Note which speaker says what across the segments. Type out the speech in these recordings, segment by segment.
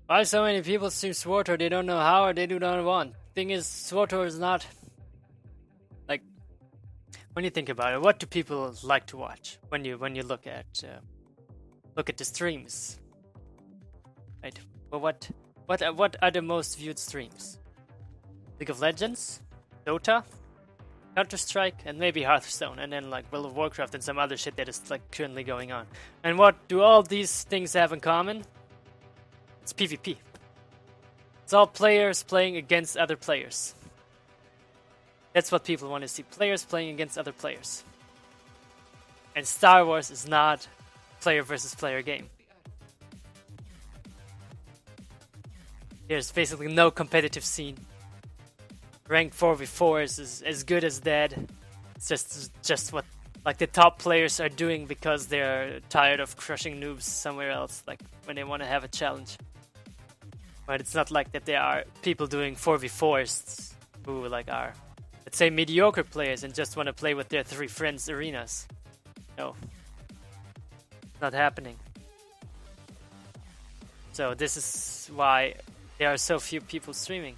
Speaker 1: Why so many people stream SWTOR? They don't know how or they do not want. Thing is, SWTOR is not like when you think about it. What do people like to watch when you look at the streams? Right. Well, what are the most viewed streams? League of Legends, Dota, Counter-Strike, and maybe Hearthstone, and then like World of Warcraft and some other shit that is like currently going on. And what do all these things have in common? It's PvP. It's all players playing against other players. That's what people want to see. Players playing against other players. And Star Wars is not player versus player game. There's basically no competitive scene. Ranked 4v4 is as good as dead. It's just what like the top players are doing because they're tired of crushing noobs somewhere else, like when they want to have a challenge. But it's not like that there are people doing 4v4s who like are, let's say, mediocre players and just want to play with their 3 friends arenas. No. Not happening. So this is why there are so few people streaming.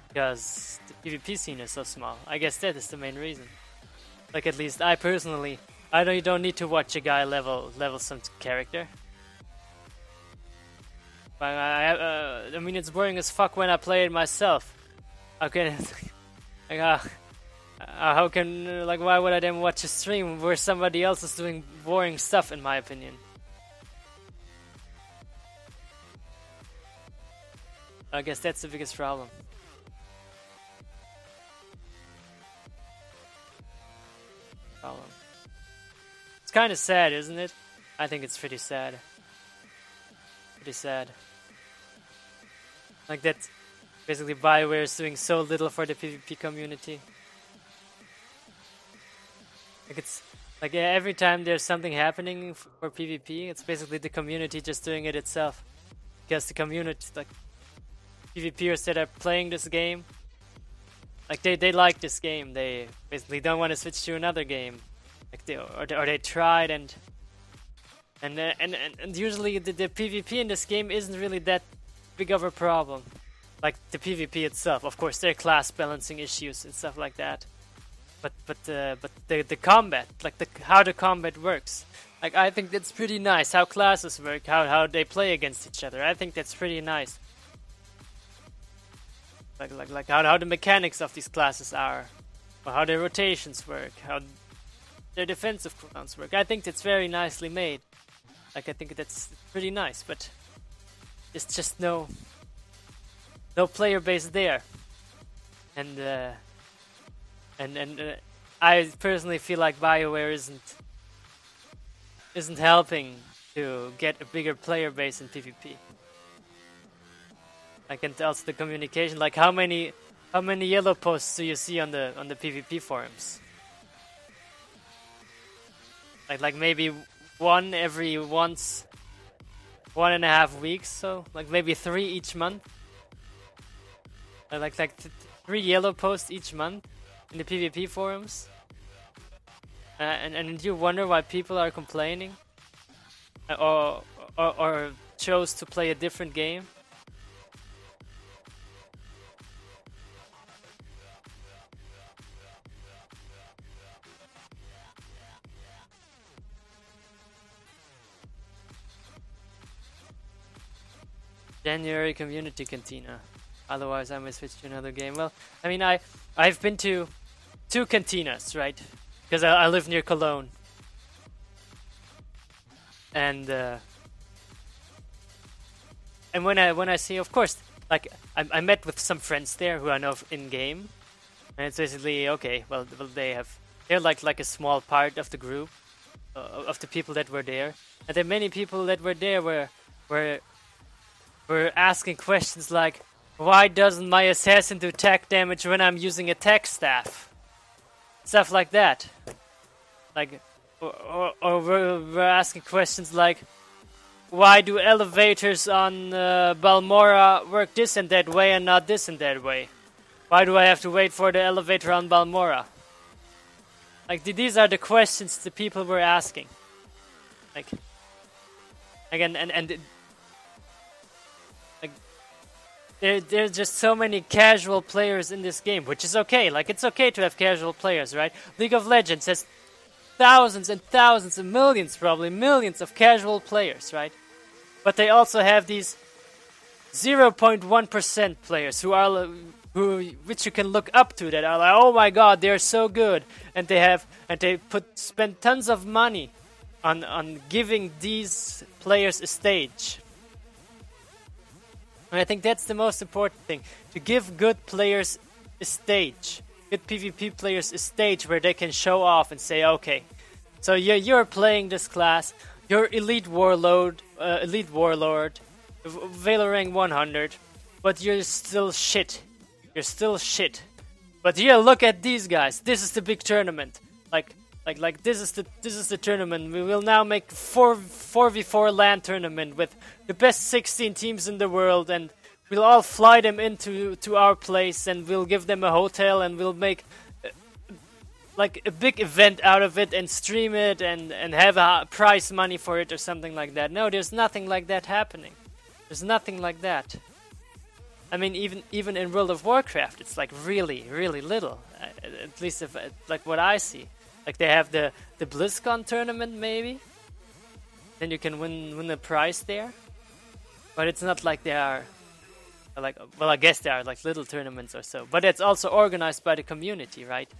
Speaker 1: Because the PvP scene is so small. I guess that is the main reason. Like at least I personally, you don't need to watch a guy level some character. I mean, it's boring as fuck when I play it myself. How can why would I then watch a stream where somebody else is doing boring stuff, in my opinion? I guess that's the biggest problem. It's kind of sad, isn't it? I think it's pretty sad. Pretty sad. Like that, basically BioWare is doing so little for the PvP community. Like it's like every time there's something happening for PvP, it's basically the community just doing it itself. Because the community, like PvPers that are playing this game, like they like this game. They basically don't want to switch to another game. Like they tried and usually the PvP in this game isn't really that big of a problem. Like the PvP itself, of course, there are class balancing issues and stuff like that. But the combat, like how the combat works, like I think that's pretty nice. How classes work, how they play against each other. I think that's pretty nice. Like how the mechanics of these classes are, or how their rotations work, how their defensive cooldowns work. I think that's very nicely made. Like I think that's pretty nice, but it's just no player base there, and I personally feel like BioWare isn't helping to get a bigger player base in PvP. Like, and also the communication. Like how many yellow posts do you see on the PvP forums? Like maybe one every 1.5 weeks, so like maybe 3 each month. Like 3 yellow posts each month in the PvP forums. And you wonder why people are complaining, or chose to play a different game. January community cantina. Otherwise, I may switch to another game. Well, I mean, I've been to 2 cantinas, right? Because I live near Cologne, and when I see, of course, like I met with some friends there who I know in game, and it's basically okay. Well, they're like a small part of the group of the people that were there, and there are many people that were there were asking questions like, why doesn't my assassin do attack damage when I'm using attack staff? Stuff like that. Like, or we're asking questions like, why do elevators on Balmora work this and that way and not this and that way? Why do I have to wait for the elevator on Balmora? Like, these are the questions the people were asking. Like, again, and there's just so many casual players in this game, which is okay. Like, it's okay to have casual players, right? League of Legends has thousands and thousands and millions, probably millions of casual players, right? But they also have these 0.1% players which you can look up to, that are like, oh my god, they're so good, and they spend tons of money on giving these players a stage. And I think that's the most important thing, to give good players a stage, good PvP players a stage where they can show off and say, okay, so you're playing this class, you're elite warlord, Valor rank 100, but you're still shit. You're still shit. But here, look at these guys. This is the big tournament. Like this is the tournament. We will now make 4v4 LAN tournament with the best 16 teams in the world, and we'll all fly them into our place, and we'll give them a hotel, and we'll make like a big event out of it and stream it and have a prize money for it or something like that. No, there's nothing like that happening. There's nothing like that. I mean, even in World of Warcraft, it's like really, really little. At least like what I see. Like they have the BlizzCon tournament, maybe. Then you can win a prize there. But it's not like they are like, well, I guess they are like little tournaments or so. But it's also organized by the community, right?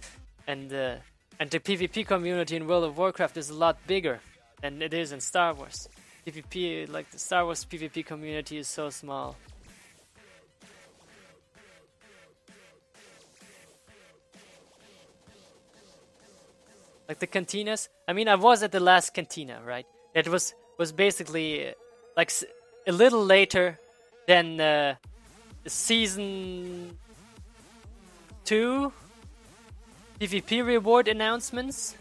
Speaker 1: And the PvP community in World of Warcraft is a lot bigger than it is in Star Wars. PvP, like the Star Wars PvP community, is so small. Like the cantinas. I mean, I was at the last cantina, right? That was basically like a little later than the season 2 PvP reward announcements,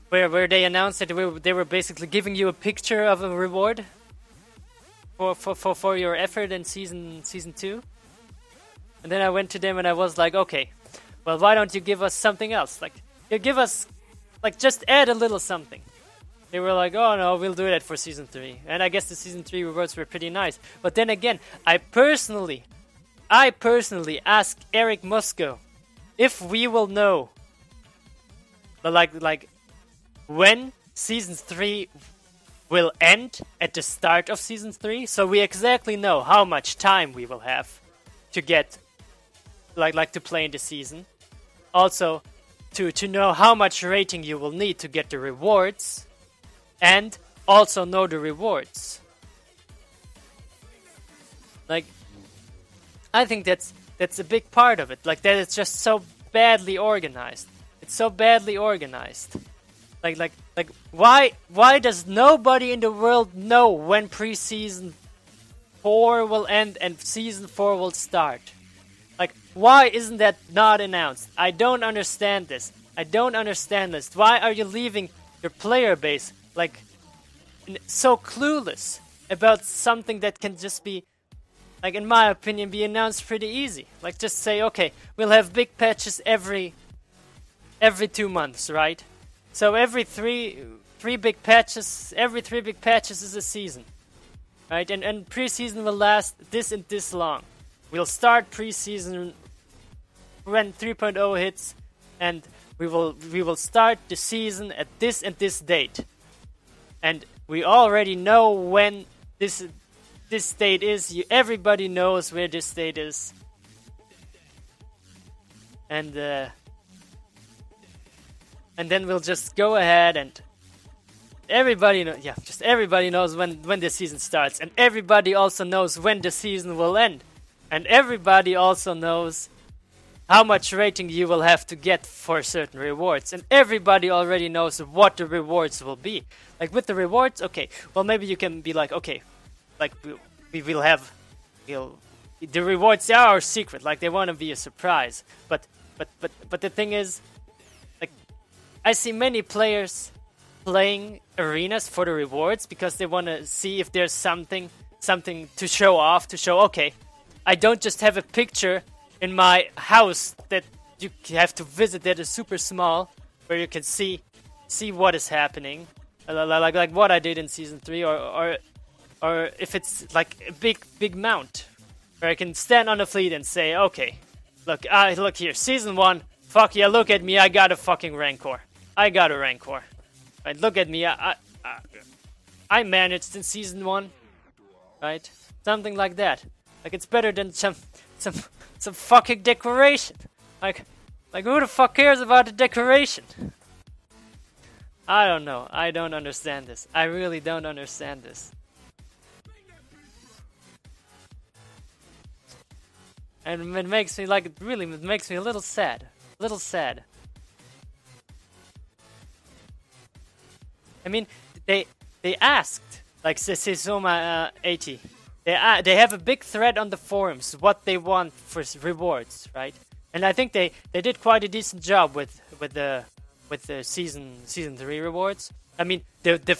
Speaker 1: where they announced that they were basically giving you a picture of a reward for your effort in season 2. And then I went to them and I was like, okay, well, why don't you give us something else? Like, you give us, like, just add a little something. They were like, oh no, we'll do that for season 3. And I guess the season 3 rewards were pretty nice. But then again, I personally asked Eric Musco if we will know, like when season 3 will end at the start of season 3, so we exactly know how much time we will have to get, like to play in the season. Also, to know how much rating you will need to get the rewards, and also know the rewards. Like, I think that's a big part of it. Like, that it's just so badly organized. It's so badly organized. Like why does nobody in the world know when pre-season 4 will end and season 4 will start? Like, why isn't that not announced? I don't understand this. Why are you leaving your player base like so clueless about something that can just be, like, in my opinion, be announced pretty easy? Like, just say, okay, we'll have big patches every 2 months, right? So every three big patches is a season, right? And preseason will last this and this long. We'll start preseason when 3.0 hits, and we will start the season at this and this date. And we already know when this date is. Everybody knows where this date is. And then we'll just go ahead and everybody knows when the season starts, and everybody also knows when the season will end, and everybody also knows how much rating you will have to get for certain rewards, and everybody already knows what the rewards will be. Like, with the rewards, okay, well, maybe you can be like, okay, like we will have, the rewards are secret, like they want to be a surprise, but the thing is, I see many players playing arenas for the rewards because they want to see if there's something to show off, okay, I don't just have a picture in my house that you have to visit that is super small, where you can see what is happening, like what I did in season 3, or if it's like a big mount, where I can stand on the fleet and say, okay, look here, Season 1, fuck yeah, look at me, I got a fucking Rancor. I got a Rancor. Right, look at me, I managed in Season 1. Right? Something like that. Like, it's better than some fucking decoration. Like, who the fuck cares about the decoration? I don't know. I don't understand this. I really don't understand this. And it makes me, like, really, it makes me a little sad. A little sad. I mean, they asked, like, Sesoma 80. They have a big thread on the forums what they want for rewards, right? And I think they did quite a decent job with the season 3 rewards. I mean, the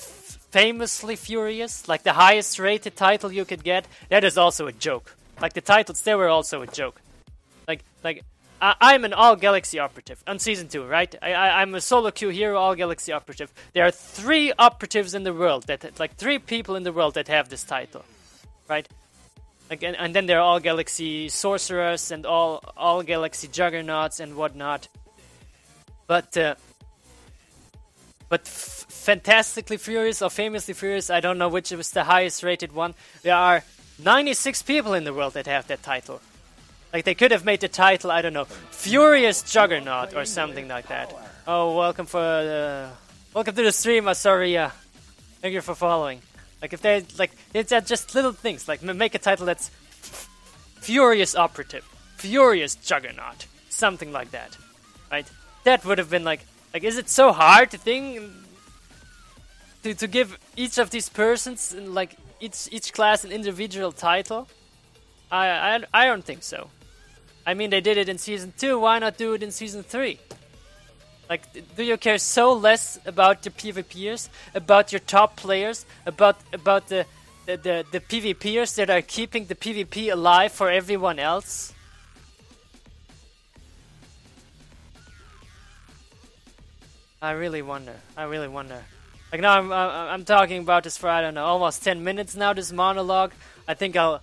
Speaker 1: famously furious, like the highest rated title you could get, that is also a joke. Like the titles, they were also a joke. Like I'm an all galaxy operative on Season 2, right? I'm a solo queue hero all galaxy operative. There are 3 operatives in the world that, like 3 people in the world that have this title, right? Like and then there are all galaxy sorcerers and all galaxy juggernauts and whatnot. But fantastically furious or famously furious, I don't know which was the highest rated one. There are 96 people in the world that have that title. Like, they could have made the title, I don't know, Furious Juggernaut or something like that. Oh, welcome to the stream, Asaria. Thank you for following. Like, if they, like, it's just little things, like, make a title that's Furious Operative, Furious Juggernaut, something like that, right? That would have been, like, is it so hard to give each of these persons, like, each class an individual title? I don't think so. I mean, they did it in Season 2, why not do it in Season 3? Like, do you care so less about the PvPers, about your top players, about the PvPers that are keeping the PvP alive for everyone else? I really wonder. Like, now I'm talking about this for, I don't know, almost 10 minutes now, this monologue. I think I'll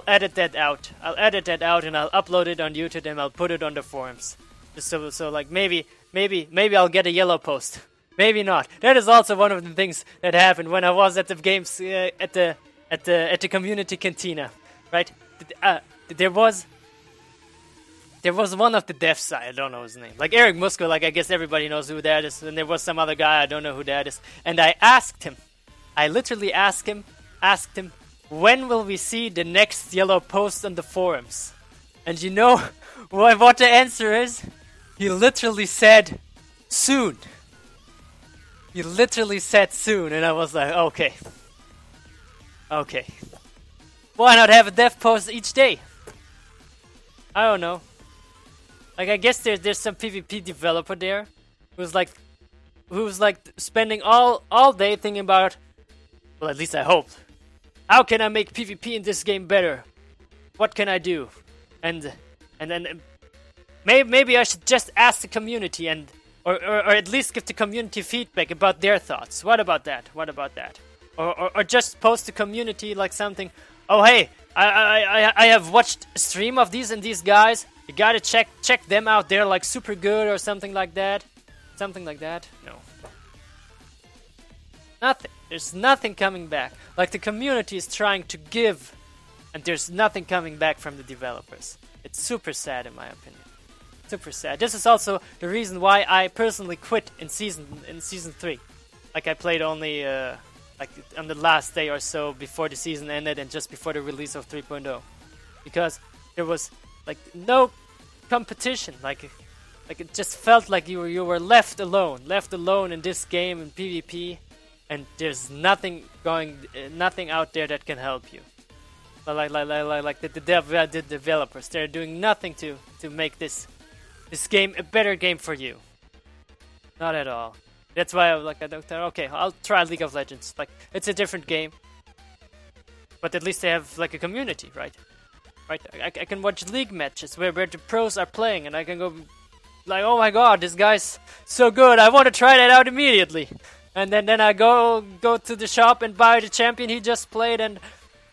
Speaker 1: edit that out. I'll edit that out and I'll upload it on YouTube and I'll put it on the forums. Just so like maybe I'll get a yellow post. Maybe not. That is also one of the things that happened when I was at the games at the community cantina, right? There was one of the devs, I don't know his name, like Eric Musko, like I guess everybody knows who that is, and there was some other guy, I don't know who that is, and I literally asked him, when will we see the next yellow post on the forums? And you know what the answer is? He literally said, soon. He literally said soon, and I was like, okay. Why not have a dev post each day? I don't know. Like, I guess there's some PvP developer there who's like spending all day thinking about, well, at least I hope, how can I make PvP in this game better? What can I do? And then maybe I should just ask the community or at least give the community feedback about their thoughts. What about that? Or just post the community like something. Oh hey, I have watched a stream of these and these guys. You gotta check them out. They're like super good or something like that. No. Nothing. There's nothing coming back. Like, the community is trying to give, and there's nothing coming back from the developers. It's super sad, in my opinion. Super sad. This is also the reason why I personally quit in season 3. Like, I played only like on the last day or so before the season ended and just before the release of 3.0, because there was like no competition. Like it just felt like you were left alone in this game in PvP. And there's nothing out there that can help you. Like the developers, they're doing nothing to make this game a better game for you. Not at all. That's why okay, I'll try League of Legends. Like, it's a different game, but at least they have like a community, right? Right? I can watch league matches where the pros are playing, and I can go like, oh my god, this guy's so good. I want to try that out immediately. And then I go to the shop and buy the champion he just played, and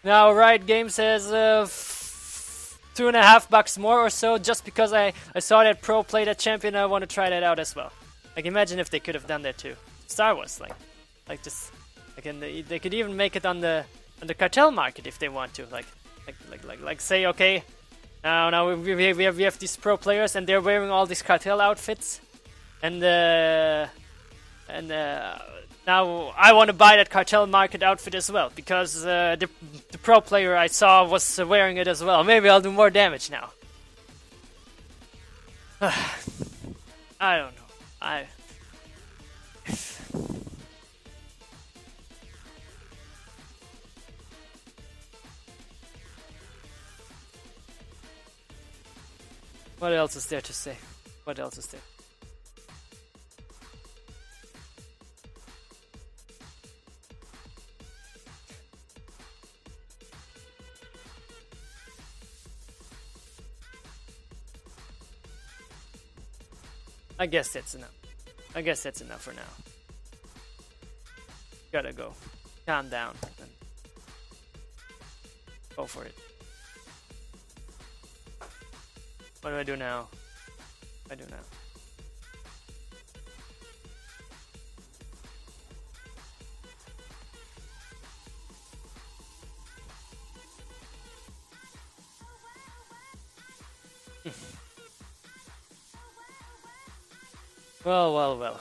Speaker 1: now Riot Games has $2.50 more or so just because I saw that pro play that champion. I want to try that out as well. Like, imagine if they could have done that too. Star Wars, like just, like, and they could even make it on the cartel market if they want to. Like say, okay, now we have these pro players and they're wearing all these cartel outfits, and now I want to buy that cartel market outfit as well because the pro player I saw was wearing it as well. Maybe I'll do more damage now. I don't know. What else is there to say? What else is there? I guess that's enough. I guess that's enough for now. Gotta go. Calm down and go for it. What do I do now? I do now. Well.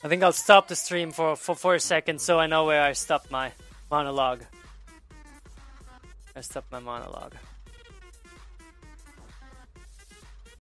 Speaker 1: I think I'll stop the stream for 4 seconds so I know where I stopped my monologue. I stopped my monologue.